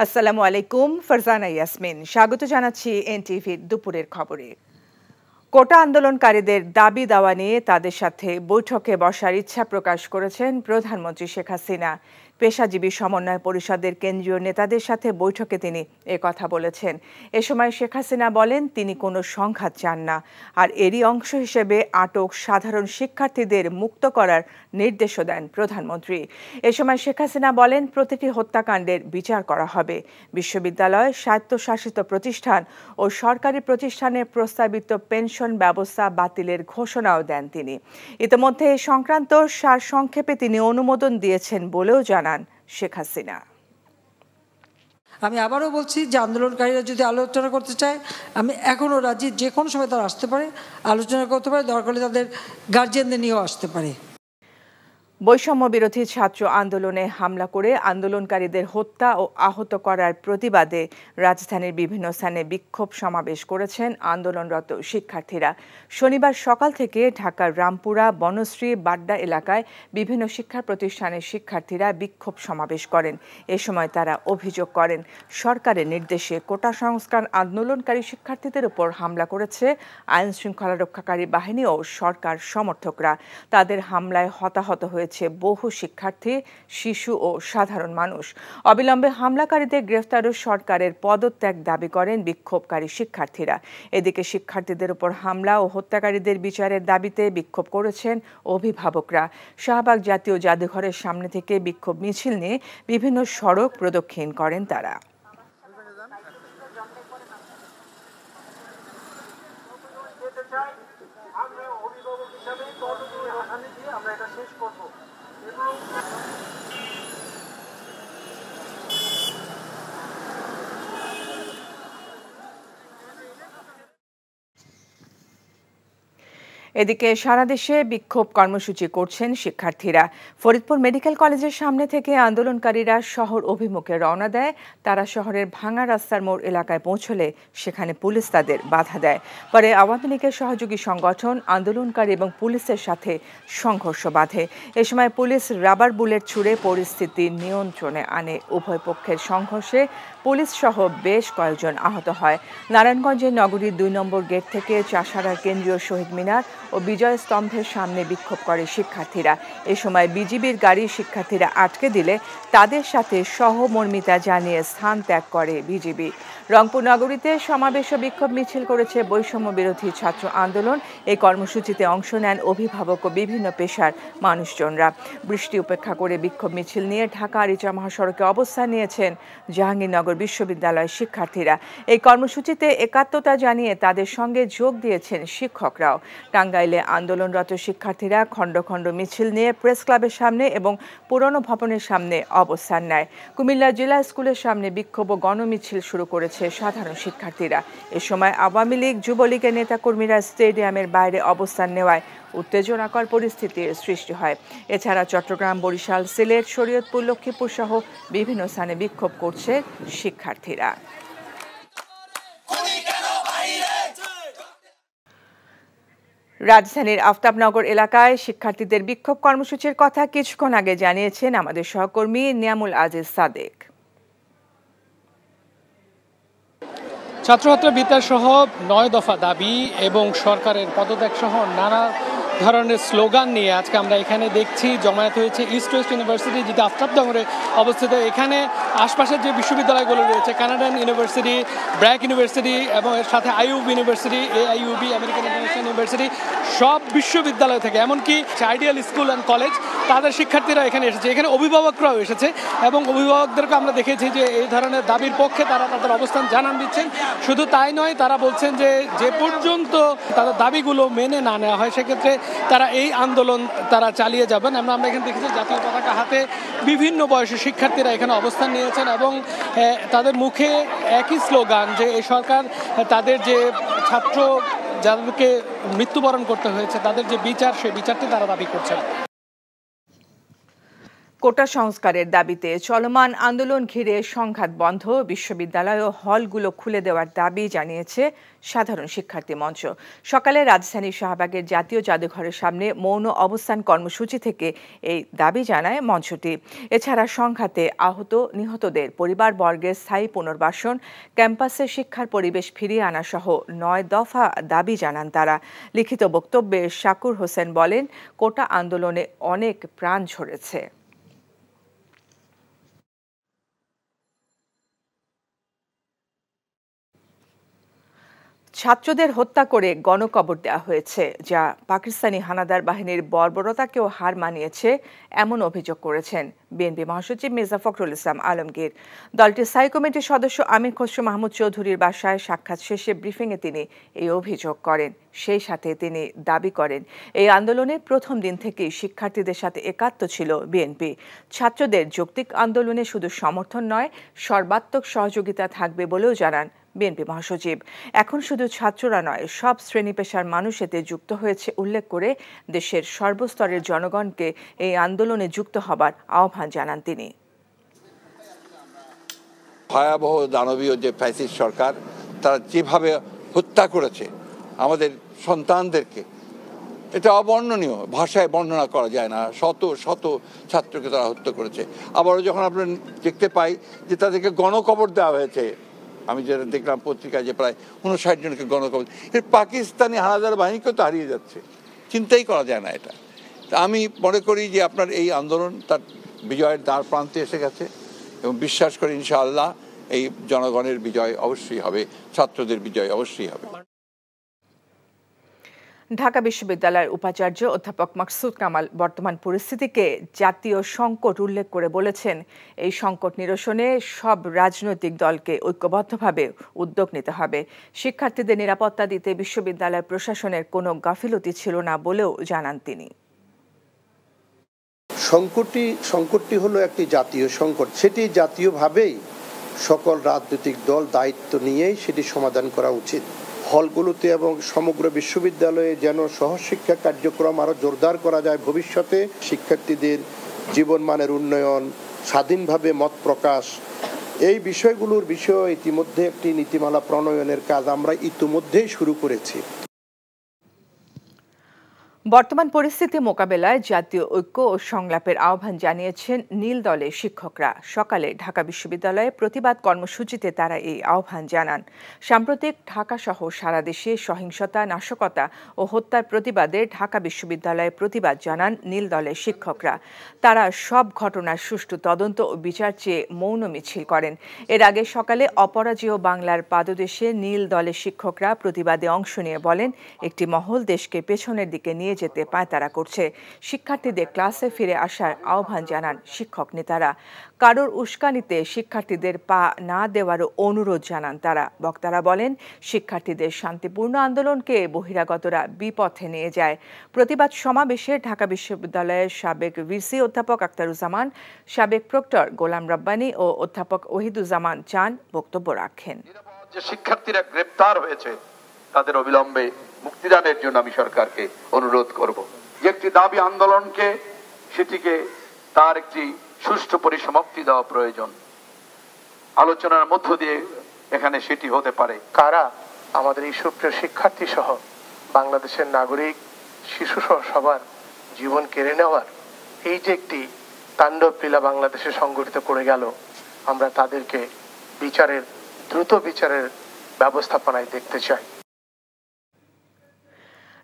আসসালামু আলাইকুম, ফারজানা ইয়াসমিন স্বাগত জানাচ্ছি এনটিভির দুপুরের খবরে। কোটা আন্দোলনকারীদের দাবি দাওয়া নিয়ে তাদের সাথে বৈঠকে বসার ইচ্ছা প্রকাশ করেছেন প্রধানমন্ত্রী শেখ হাসিনা। পেশাজীবী সমন্বয় পরিষদের কেন্দ্রীয় নেতাদের সাথে বৈঠকে তিনি কথা বলেছেন। এ সময় শেখ হাসিনা বলেন তিনি কোনো সংঘাত চান না, আর এরই অংশ হিসেবে আটক সাধারণ শিক্ষার্থীদের মুক্ত করার নির্দেশও দেন প্রধানমন্ত্রী। এ সময় শেখ হাসিনা বলেন প্রতিটি হত্যাকাণ্ডের বিচার করা হবে। বিশ্ববিদ্যালয়, স্বায়ত্তশাসিত প্রতিষ্ঠান ও সরকারি প্রতিষ্ঠানের প্রস্তাবিত পেনশন ব্যবস্থা বাতিলের ঘোষণাও দেন তিনি। ইতিমধ্যে এ সংক্রান্ত সারসংক্ষেপে তিনি অনুমোদন দিয়েছেন বলেও জানান শেখ হাসিনা। আমি আবারও বলছি যে আন্দোলনকারীরা যদি আলোচনা করতে চায়, আমি এখনও রাজি, যে কোনো সময় তারা আসতে পারে, আলোচনা করতে পারে, দরকার হলে তাদের গার্জিয়ানদের নিয়েও আসতে পারে। বৈষম্য বিরোধী ছাত্র আন্দোলনে হামলা করে আন্দোলনকারীদের হত্যা ও আহত করার প্রতিবাদে রাজধানীর বিভিন্ন স্থানে বিক্ষোভ সমাবেশ করেছেন আন্দোলনরত শিক্ষার্থীরা। শনিবার সকাল থেকে ঢাকার রামপুরা, বনশ্রী, বাড্ডা এলাকায় বিভিন্ন শিক্ষা প্রতিষ্ঠানের শিক্ষার্থীরা বিক্ষোভ সমাবেশ করেন। এ সময় তারা অভিযোগ করেন সরকারের নির্দেশে কোটা সংস্কার আন্দোলনকারী শিক্ষার্থীদের উপর হামলা করেছে আইন শৃঙ্খলা রক্ষাকারী বাহিনী ও সরকার সমর্থকরা। তাদের হামলায় হতাহত হয়েছে বহু শিক্ষার্থী, শিশু ও সাধারণ মানুষ। অবিলম্বে হামলাকারীদের গ্রেফতার ও সরকারের পদত্যাগ দাবি করেন বিক্ষোভকারী শিক্ষার্থীরা। এদিকে শিক্ষার্থীদের উপর হামলা ও হত্যাকারীদের বিচারের দাবিতে বিক্ষোভ করেছেন অভিভাবকরা। শাহবাগ জাতীয় জাদুঘরের সামনে থেকে বিক্ষোভ মিছিল নিয়ে বিভিন্ন সড়ক প্রদক্ষিণ করেন তারা। এদিকে সারা দেশে বিক্ষোভ কর্মসূচি করছেন শিক্ষার্থীরা। ফরিদপুর মেডিকেল কলেজের সামনে থেকে আন্দোলনকারীরা শহর অভিমুখে রওনা দেয়। তারা শহরের ভাঙা রাস্তার মোড় এলাকায় পৌঁছলে সেখানে পুলিশ তাদের বাধা দেয়। পরে আওয়ামী লীগের সহযোগী সংগঠন, আন্দোলনকারী এবং পুলিশের সাথে সংঘর্ষ বাধে। এ সময় পুলিশ রাবার বুলেট ছুড়ে পরিস্থিতি নিয়ন্ত্রণে আনে। উভয় পক্ষের সংঘর্ষে পুলিশ সহ বেশ কয়েকজন আহত হয়। নারায়ণগঞ্জের নগরীর ২ নম্বর গেট থেকে চাষাঢ়ার কেন্দ্রীয় শহীদ মিনার ও বিজয় স্তম্ভের সামনে বিক্ষোভ করে শিক্ষার্থীরা। এ সময় বিজিবির গাড়ি শিক্ষার্থীরা আটকে দিলে তাদের সাথে সহমর্মিতা জানিয়ে স্থান ত্যাগ করে বিজিবি। রংপুর নগরীতে সমাবেশ ও বিক্ষোভ মিছিল করেছে বৈষম্য বিরোধী ছাত্র আন্দোলন। এই কর্মসূচিতে অংশ নেন অভিভাবক ও বিভিন্ন পেশার মানুষজনরা। বৃষ্টি উপেক্ষা করে বিক্ষোভ মিছিল নিয়ে ঢাকা আরিচা মহাসড়কে অবস্থান নিয়েছেন জাহাঙ্গীরনগর বিশ্ববিদ্যালয়ের শিক্ষার্থীরা। এই কর্মসূচিতে একাত্মতা জানিয়ে তাদের সঙ্গে যোগ দিয়েছেন শিক্ষকরাও। টাঙ্গাইলে আন্দোলনরত শিক্ষার্থীরা খণ্ড খণ্ড মিছিল নিয়ে প্রেস ক্লাবের সামনে এবং পুরনো ভবনের সামনে অবস্থান নেয়। কুমিল্লা জেলা স্কুলের সামনে বিক্ষোভ ও গণমিছিল শুরু করেছে সাধারণ শিক্ষার্থীরা। এ সময় আওয়ামী লীগ, যুবলীগের নেতাকর্মীরা স্টেডিয়ামের বাইরে অবস্থান নেওয়ায় উত্তেজনাকর পরিস্থিতির সৃষ্টি হয়। এছাড়া চট্টগ্রাম, বরিশাল, সিলেট, শরীয়তপুর, লক্ষ্মীপুর সহ বিভিন্ন স্থানে বিক্ষোভ করছে শিক্ষার্থীরা। রাজধানীর আফতাবনগর এলাকায় শিক্ষার্থীদের বিক্ষোভ কর্মসূচির কথা কিছুক্ষণ আগে জানিয়েছেন আমাদের সহকর্মী নিয়ামুল আজিজ সাদেক। ছাত্রছাত্রী বিতার সহ ৯ দফা দাবি এবং সরকারের পদত্যাগ সহ নানা ধরনের স্লোগান নিয়ে আজকে আমরা এখানে দেখছি জমায়েত হয়েছে ইস্ট ওয়েস্ট ইউনিভার্সিটি, যেটা আফতাবনগরে অবস্থিত। এখানে আশপাশের যে বিশ্ববিদ্যালয়গুলো রয়েছে, কানাডিয়ান ইউনিভার্সিটি, ব্র্যাক ইউনিভার্সিটি এবং এর সাথে IUB university, AIUB, American international university, সব বিশ্ববিদ্যালয় থেকে এমনকি আইডিয়াল স্কুল অ্যান্ড কলেজ, তাদের শিক্ষার্থীরা এখানে এসেছে। এখানে অভিভাবকরাও এসেছে এবং অভিভাবকদেরকে আমরা দেখেছি যে এই ধরনের দাবির পক্ষে তারা তাদের অবস্থান জানান দিচ্ছেন। শুধু তাই নয়, তারা বলছেন যে পর্যন্ত তাদের দাবিগুলো মেনে না নেওয়া হয় সেক্ষেত্রে তারা এই আন্দোলন তারা চালিয়ে যাবেন। আমরা এখানে দেখেছি জাতীয় পতাকা হাতে বিভিন্ন বয়সের শিক্ষার্থীরা এখানে অবস্থান নিয়েছেন এবং তাদের মুখে একই স্লোগান যে এই সরকার তাদের যে ছাত্র যাদেরকে মৃত্যুবরণ করতে হয়েছে তাদের যে বিচার, সেই বিচারটি তারা দাবি করছেন। কোটা সংস্কারের দাবিতে চলমান আন্দোলন ঘিরে সংঘাত বন্ধ, বিশ্ববিদ্যালয় ও হলগুলো খুলে দেওয়ার দাবি জানিয়েছে সাধারণ শিক্ষার্থী মঞ্চ। সকালে রাজধানীর শাহবাগের জাতীয় জাদুঘরের সামনে মৌন অবস্থান কর্মসূচি থেকে এই দাবি জানায় মঞ্চটি। এছাড়া সংঘাতে আহত নিহতদের পরিবারবর্গের স্থায়ী পুনর্বাসন, ক্যাম্পাসে শিক্ষার পরিবেশ ফিরিয়ে আনা সহ 9 দফা দাবি জানান তারা। লিখিত বক্তব্যে শাকুর হোসেন বলেন, কোটা আন্দোলনে অনেক প্রাণ ঝরেছে। ছাত্রদের হত্যা করে গণকবর দেওয়া হয়েছে, যা পাকিস্তানি হানাদার বাহিনীর বর্বরতাকেও হার মানিয়েছে, এমন অভিযোগ করেছেন বিএনপি মহাসচিব মির্জা ফখরুল ইসলাম আলমগীর। দলটির স্থায়ী কমিটির সদস্য আমির খসরু মাহমুদ চৌধুরীর বাসায় সাক্ষাৎ শেষে ব্রিফিংয়ে তিনি এই অভিযোগ করেন। সেই সাথে তিনি দাবি করেন, এই আন্দোলনের প্রথম দিন থেকেই শিক্ষার্থীদের সাথে একাত্ম ছিল বিএনপি। ছাত্রদের যৌক্তিক আন্দোলনে শুধু সমর্থন নয়, সর্বাত্মক সহযোগিতা থাকবে বলেও জানান বিএনপি মহাসচিব। এখন শুধু ছাত্ররা নয়, সব শ্রেণী পেশার মানুষ এতে যুক্ত হয়েছে উল্লেখ করে দেশের সর্বস্তরের জনগণকে এই আন্দোলনে যুক্ত হবার আহ্বান জানান তিনি। ভয়াবহ দানবীয় যে ফ্যাসিস্ট সরকার, তারা যেভাবে হত্যা করেছে আমাদের সন্তানদেরকে, এটা অবর্ণনীয়, ভাষায় বর্ণনা করা যায় না। শত শত ছাত্রকে তারা হত্যা করেছে। আবারও যখন আমরা দেখতে পাই যে তাদেরকে গণকবর দেওয়া হয়েছে, আমি যেটা দেখলাম পত্রিকায় যে প্রায় 59 জনকে গণকবর, এর পাকিস্তানি হানাদার বাহিনীকেও তো হারিয়ে যাচ্ছে, চিন্তাই করা যায় না এটা। আমি মনে করি যে আপনার এই আন্দোলন তার বিজয়ের দ্বার প্রান্তে এসে গেছে এবং বিশ্বাস করি ইনশাআল্লাহ এই জনগণের বিজয় অবশ্যই হবে, ছাত্রদের বিজয় অবশ্যই হবে। ঢাকা বিশ্ববিদ্যালয়ের উপাচার্য অধ্যাপক মাকসুদ কামাল বর্তমান পরিস্থিতিকে জাতীয় সংকট উল্লেখ করে বলেছেন, এই সংকট নিরসনে সব রাজনৈতিক দলকে ঐক্যবদ্ধভাবে উদ্যোগ নিতে হবে। শিক্ষার্থীদের নিরাপত্তা দিতে বিশ্ববিদ্যালয় প্রশাসনের কোনো গাফিলতি ছিল না বলেও জানান তিনি। সংকটটি হলো একটি জাতীয় সংকট, সেটি জাতীয়ভাবেই সকল রাজনৈতিক দল দায়িত্ব নিয়েই সেটি সমাধান করা উচিত। হলগুলোতে এবং সমগ্র বিশ্ববিদ্যালয়ে যেন সহশিক্ষা কার্যক্রম আরও জোরদার করা যায়, ভবিষ্যতে শিক্ষার্থীদের জীবনমানের উন্নয়ন, স্বাধীনভাবে মত প্রকাশ, এই বিষয়গুলোর বিষয়ে ইতিমধ্যে একটি নীতিমালা প্রণয়নের কাজ আমরা ইতিমধ্যেই শুরু করেছি। বর্তমান পরিস্থিতি মোকাবেলায় জাতীয় ঐক্য ও সংলাপের আহ্বান জানিয়েছেন নীল দলের শিক্ষকরা। সকালে ঢাকা বিশ্ববিদ্যালয়ে প্রতিবাদ কর্মসূচিতে তারা এই আহ্বান জানান। সাম্প্রতিক ঢাকাসহ সারা দেশে সহিংসতা, নাশকতা ও হত্যার প্রতিবাদে ঢাকা বিশ্ববিদ্যালয়ে প্রতিবাদ জানান নীল দলের শিক্ষকরা। তারা সব ঘটনার সুষ্ঠু তদন্ত ও বিচার চেয়ে মৌন মিছিল করেন। এর আগে সকালে অপরাজেয় বাংলার পাদদেশে নীল দলের শিক্ষকরা প্রতিবাদে অংশ নিয়ে বলেন, একটি মহল দেশকে পেছনের দিকে নিয়ে যেতে পায়তারা করছে। শিক্ষার্থীদের ক্লাসে ফিরে আসার আহ্বান জানান শিক্ষক নেতারা। কারোর উস্কানিতে শিক্ষার্থীদের পা না দেওয়ারও অনুরোধ জানান তারা। বক্তারা বলেন, শিক্ষার্থীদের শান্তিপূর্ণ আন্দোলনকে বহিরাগতরা বিপথে নিয়ে যায়। প্রতিবাদ সমাবেশে ঢাকা বিশ্ববিদ্যালয়ের সাবেক ভিসি অধ্যাপক আখতারুজ্জামান, সাবেক প্রক্টর গোলাম রব্বানী ও অধ্যাপক ওহিদুজ্জামান চান বক্তব্য রাখেন। যে শিক্ষার্থীরা গ্রেপ্তার হয়েছে তাদের অবিলম্বে মুক্তিদানের জন্য আমি সরকারকে অনুরোধ করব। যে একটি দাবি আন্দোলনকে, সেটিকে তার একটি সুষ্ঠু পরিসমাপ্তি দেওয়া প্রয়োজন। আলোচনার মধ্য দিয়ে এখানে সেটি হতে পারে। কারা আমাদের এই সুপ্রিয় শিক্ষার্থী সহ বাংলাদেশের নাগরিক, শিশু সহ সবার জীবন কেড়ে নেওয়ার এই যে একটি তাণ্ডব লীলা বাংলাদেশে সংগঠিত করে গেল, আমরা তাদেরকে দ্রুত বিচারের ব্যবস্থাপনায় দেখতে চাই।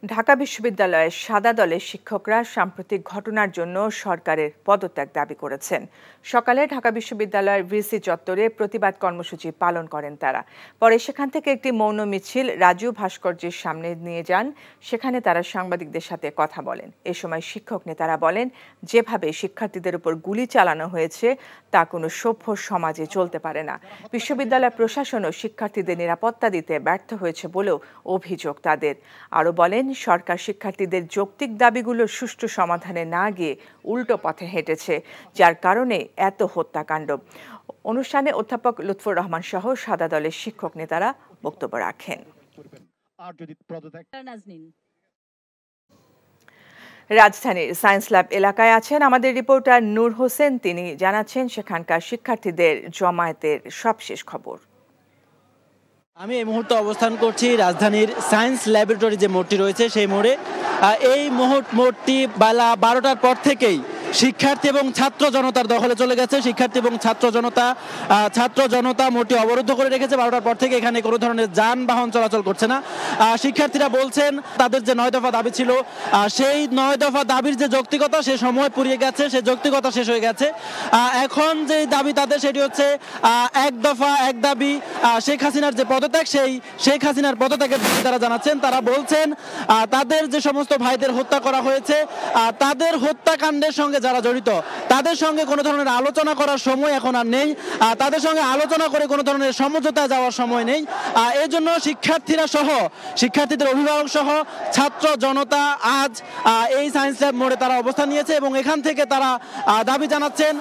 ঢাকা বিশ্ববিদ্যালয়ের সাদা দলের শিক্ষকরা সাম্প্রতিক ঘটনার জন্য সরকারের পদত্যাগ দাবি করেছেন। সকালে ঢাকা বিশ্ববিদ্যালয়ের ভিসি চত্বরে প্রতিবাদ কর্মসূচি পালন করেন তারা। পরে সেখান থেকে একটি মৌন মিছিল রাজু ভাস্কর্যের সামনে নিয়ে যান। সেখানে তারা সাংবাদিকদের সাথে কথা বলেন। এ সময় শিক্ষক নেতারা বলেন, যেভাবে শিক্ষার্থীদের উপর গুলি চালানো হয়েছে তা কোনো সভ্য সমাজে চলতে পারে না। বিশ্ববিদ্যালয় প্রশাসনও শিক্ষার্থীদের নিরাপত্তা দিতে ব্যর্থ হয়েছে বলেও অভিযোগ তাদের। আরও বলেন, সরকার শিক্ষার্থীদের যৌক্তিক দাবিগুলোর সুষ্ঠু সমাধানে না গিয়ে উল্টো পথে হেঁটেছে, যার কারণে এত হত্যাকাণ্ড। অনুষ্ঠানে অধ্যাপক লুৎফর রহমান সহ সাদা দলের শিক্ষক নেতারা বক্তব্য রাখেন। রাজধানীর সায়েন্স ল্যাব এলাকায় আছেন আমাদের রিপোর্টার নূর হোসেন। তিনি জানাচ্ছেন সেখানকার শিক্ষার্থীদের জমায়েতের সবশেষ খবর। আমি এই মুহূর্তে অবস্থান করছি রাজধানীর সায়েন্স ল্যাবরেটরি যে মোড়টি রয়েছে সেই মোড়ে। এই মোড়টি বেলা 12টার পর থেকেই শিক্ষার্থী এবং ছাত্র জনতার দখলে চলে গেছে। শিক্ষার্থী এবং ছাত্র জনতা মোড়টি অবরুদ্ধ করে রেখেছে। 12টার পর থেকে এখানে কোনো ধরনের যানবাহন চলাচল করছে না। শিক্ষার্থীরা বলছেন তাদের যে 9 দফা দাবি ছিল, সেই 9 দফা দাবির যে যৌক্তিকতা সে সময় পুরিয়ে গেছে, সে যৌক্তিকতা শেষ হয়ে গেছে। এখন যে দাবি তাদের সেটি হচ্ছে 1 দফা 1 দাবি, শেখ হাসিনার যে পদত্যাগ, সেই শেখ হাসিনার পদত্যাগের দাবি তারা জানাচ্ছেন। তারা বলছেন তাদের যে সমস্ত ভাইদের হত্যা করা হয়েছে, তাদের হত্যাকাণ্ডের সঙ্গে যারা জড়িত তাদের সঙ্গে কোনো ধরনের আলোচনা করার সময় এখন আর নেই। তাদের সঙ্গে আলোচনা করে কোনো ধরনের সমঝোতায় যাওয়ার সময় নেই। এই জন্য শিক্ষার্থীদের অভিভাবক সহ ছাত্র জনতা আজ এই সায়েন্স ল্যাব মোড়ে তারা অবস্থান নিয়েছে এবং এখান থেকে তারা দাবি জানাচ্ছেন।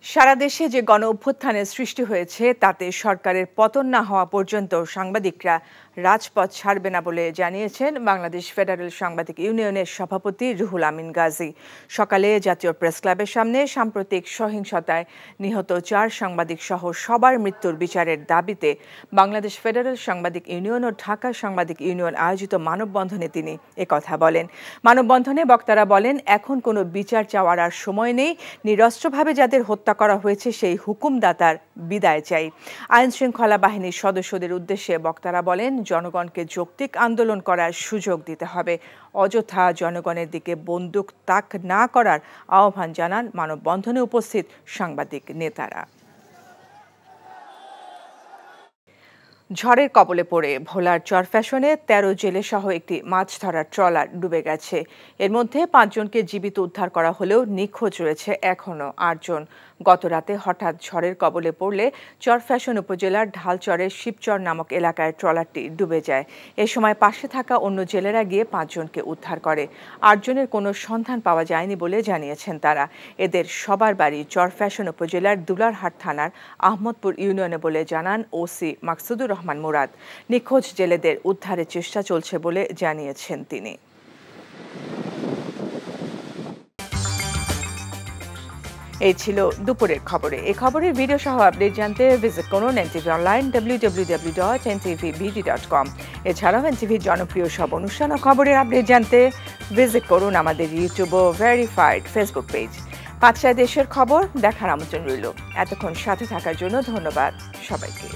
সারা দেশে যে গণ অভ্যুত্থানের সৃষ্টি হয়েছে তাতে সরকারের পতন না হওয়া পর্যন্ত সাংবাদিকরা রাজপথ ছাড়বে না বলে জানিয়েছেন বাংলাদেশ ফেডারেল সাংবাদিক ইউনিয়নের সভাপতি রুহুল আমিন গাজী। সকালে জাতীয় প্রেস ক্লাবের সামনে সাম্প্রতিক সহিংসতায় নিহত 4 সাংবাদিক সহ সবার মৃত্যুর বিচারের দাবিতে বাংলাদেশ ফেডারেল সাংবাদিক ইউনিয়ন ও ঢাকা সাংবাদিক ইউনিয়ন আয়োজিত মানববন্ধনে তিনি একথা বলেন। মানববন্ধনে বক্তারা বলেন, এখন কোনো বিচার চাওয়ার আর সময় নেই। নিরস্ত্রভাবে যাদের হত্যা করা হয়েছে সেই হুকুমদাতার বিদায় চাই। আইন শৃঙ্খলা বাহিনীর সদস্যদের উদ্দেশ্যে বক্তারা বলেন, জনগণকে যৌক্তিক আন্দোলন করার সুযোগ দিতে হবে। অযথা জনগণের দিকে বন্দুক তাক না করার আহ্বান জানান মানববন্ধনে উপস্থিত সাংবাদিক নেতারা। ঝড়ের কবলে পড়ে ভোলার চরফ্যাশনে 13 জেলে সহ একটি মাছ ধরার ট্রলার ডুবে গেছে। এর মধ্যে 5 জনকে জীবিত উদ্ধার করা হলেও নিখোঁজ রয়েছে এখনও 8 জন। গত রাতে হঠাৎ ঝড়ের কবলে পড়লে চরফ্যাশন উপজেলার ঢালচরের শিবচর নামক এলাকায় ট্রলারটি ডুবে যায়। এ সময় পাশে থাকা অন্য জেলেরা গিয়ে 5 জনকে উদ্ধার করে। 8 জনের কোনো সন্ধান পাওয়া যায়নি বলে জানিয়েছেন তারা। এদের সবার বাড়ি চরফ্যাশন উপজেলার দুলারহাট থানার আহমদপুর ইউনিয়নে বলে জানান ওসি মাকসুদুর রহমান মুরাদ। নিখোঁজ জেলেদের উদ্ধারের চেষ্টা চলছে বলে জানিয়েছেন তিনি। এই ছিল দুপুরের খবরে। এই খবরের ভিডিও সহ আপডেট জানতে ভিজিট করুন এনটিভি অনলাইন www.ntvbd.com। এছাড়াও এনটিভির জনপ্রিয় সব অনুষ্ঠান ও খবরের আপডেট জানতে ভিজিট করুন আমাদের ইউটিউব ও ভেরিফাইড ফেসবুক পেজ। 5 দেশের খবর দেখার আমন্ত্রণ রইল। এতক্ষণ সাথে থাকার জন্য ধন্যবাদ সবাইকে।